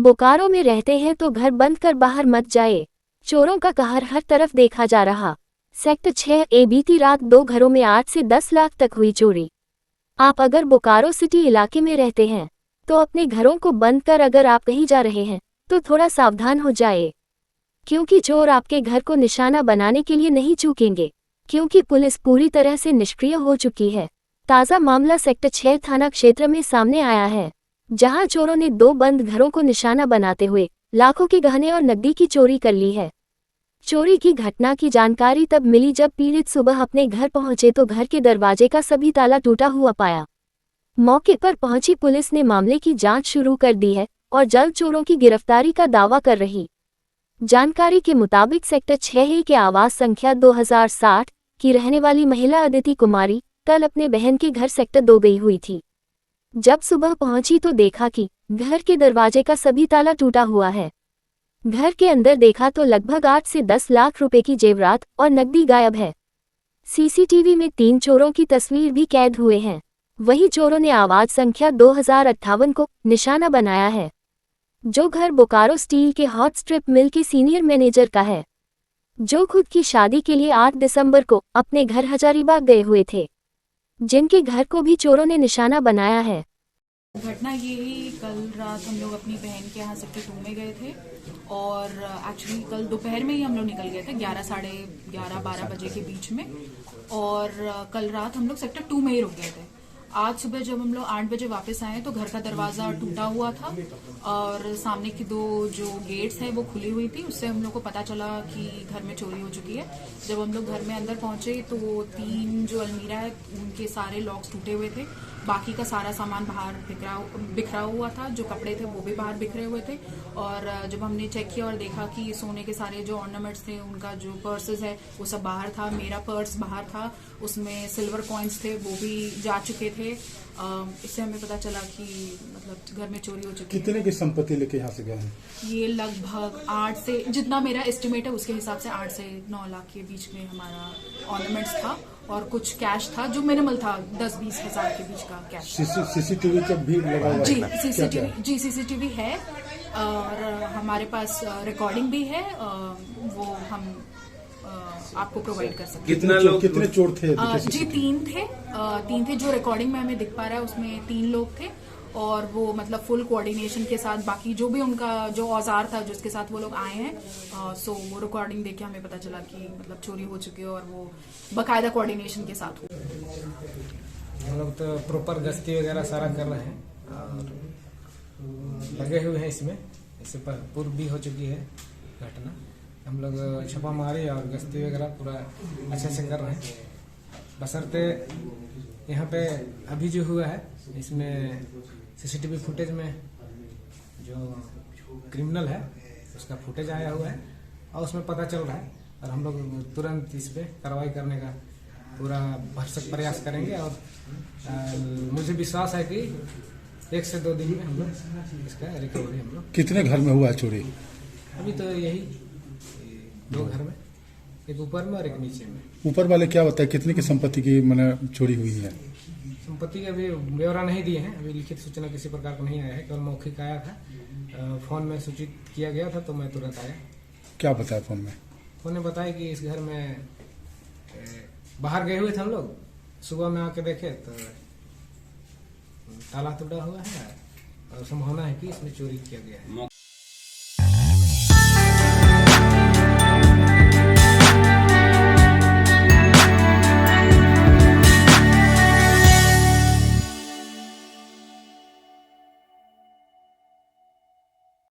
बोकारो में रहते हैं तो घर बंद कर बाहर मत जाए। चोरों का कहर हर तरफ देखा जा रहा। सेक्टर 6A बीती रात 2 घरों में 8 से 10 लाख तक हुई चोरी। आप अगर बोकारो सिटी इलाके में रहते हैं तो अपने घरों को बंद कर अगर आप कहीं जा रहे हैं तो थोड़ा सावधान हो जाए, क्योंकि चोर आपके घर को निशाना बनाने के लिए नहीं चूकेंगे, क्योंकि पुलिस पूरी तरह से निष्क्रिय हो चुकी है। ताज़ा मामला सेक्टर 6 थाना क्षेत्र में सामने आया है, जहां चोरों ने 2 बंद घरों को निशाना बनाते हुए लाखों के गहने और नकदी की चोरी कर ली है। चोरी की घटना की जानकारी तब मिली जब पीड़ित सुबह अपने घर पहुंचे तो घर के दरवाजे का सभी ताला टूटा हुआ पाया। मौके पर पहुंची पुलिस ने मामले की जांच शुरू कर दी है और जल्द चोरों की गिरफ्तारी का दावा कर रही। जानकारी के मुताबिक सेक्टर 6A के आवास संख्या 2060 की रहने वाली महिला अदिति कुमारी कल अपने बहन के घर सेक्टर 2 गई हुई थी। जब सुबह पहुंची तो देखा कि घर के दरवाजे का सभी ताला टूटा हुआ है। घर के अंदर देखा तो लगभग 8 से 10 लाख रुपए की जेवरात और नकदी गायब है। सीसीटीवी में 3 चोरों की तस्वीर भी कैद हुए हैं। वहीं चोरों ने आवाज संख्या 2058 को निशाना बनाया है, जो घर बोकारो स्टील के हॉट स्ट्रिप मिल के सीनियर मैनेजर का है, जो खुद की शादी के लिए 8 दिसंबर को अपने घर हजारीबाग गए हुए थे, जिनके घर को भी चोरों ने निशाना बनाया है। घटना ये ही, कल रात हम लोग अपनी बहन के यहाँ सेक्टर 2 में गए थे और एक्चुअली कल दोपहर में ही हम लोग निकल गए थे 11 साढ़े 11-12 बजे के बीच में, और कल रात हम लोग सेक्टर 2 में ही रुक गए थे। आज सुबह जब हम लोग 8 बजे वापस आए तो घर का दरवाजा टूटा हुआ था और सामने की 2 जो गेट्स है वो खुली हुई थी। उससे हम लोग को पता चला कि घर में चोरी हो चुकी है। जब हम लोग घर में अंदर पहुंचे तो 3 जो अलमीरा है उनके सारे लॉक्स टूटे हुए थे, बाकी का सारा सामान बाहर बिखरा हुआ था। जो कपड़े थे वो भी बाहर बिखरे हुए थे। और जब हमने चेक किया और देखा कि सोने के सारे जो ऑर्नामेंट्स थे, उनका जो पर्सेस है वो सब बाहर था। मेरा पर्स बाहर था, उसमें सिल्वर कॉइन्स थे वो भी जा चुके थे। इससे हमें पता चला कि मतलब घर में चोरी हो चुकी है। कितने की संपत्ति लेके यहाँ से गए हैं? ये लगभग 8 से, जितना मेरा एस्टिमेट है उसके हिसाब से 8 से 9 लाख के बीच में हमारा ऑर्नामेंट्स था और कुछ कैश था जो मिनिमल था, 10-20 हजार के बीच का कैश। सीसीटीवी का भी लगा हुआ है? जी सीसीटीवी है और हमारे पास रिकॉर्डिंग भी है, वो हम आपको प्रोवाइड कर सकते हैं। कितने चोर थे? जी 3 थे जो रिकॉर्डिंग में हमें दिख पा रहा है, उसमें 3 लोग थे और वो मतलब फुल कोऑर्डिनेशन के साथ, बाकी जो भी उनका जो औजार था जिसके साथ वो लोग आए हैं, सो वो रिकॉर्डिंग देख के हमें पता चला कि मतलब चोरी हो चुकी है और वो बकायदा कोऑर्डिनेशन के साथ हुआ। हम लोग तो प्रॉपर गश्ती वगैरह सारा कर रहे हैं और लगे हुए हैं इसमें। इससे पूर्व भी हो चुकी है घटना। हम लोग छापामारी और गश्ती वगैरह पूरा अच्छे से कर रहे हैं, बशर्ते यहाँ पे अभी जो हुआ है इसमें सीसीटीवी फुटेज में जो क्रिमिनल है उसका फुटेज आया हुआ है और उसमें पता चल रहा है और हम लोग तुरंत इस पे कार्रवाई करने का पूरा भरसक प्रयास करेंगे। और मुझे विश्वास है कि 1 से 2 दिन में हम लोग इसका रिकवरी हम लोग। कितने घर में हुआ है चोरी? अभी तो यही 2 घर में, एक ऊपर में और एक नीचे में। ऊपर वाले क्या बताए कितने की संपत्ति की मतलब चोरी हुई है? संपत्ति का अभी ब्यौरा नहीं दिए हैं, अभी लिखित सूचना किसी प्रकार का नहीं आया है, केवल मौखिक आया था। फोन में सूचित किया गया था तो मैं तुरंत आया। क्या बताया फोन में? फोन ने बताया कि इस घर में बाहर गए हुए थे हम लोग, सुबह में आके देखे तो ताला टूटा हुआ है और संभावना है कि इसमें चोरी किया गया है।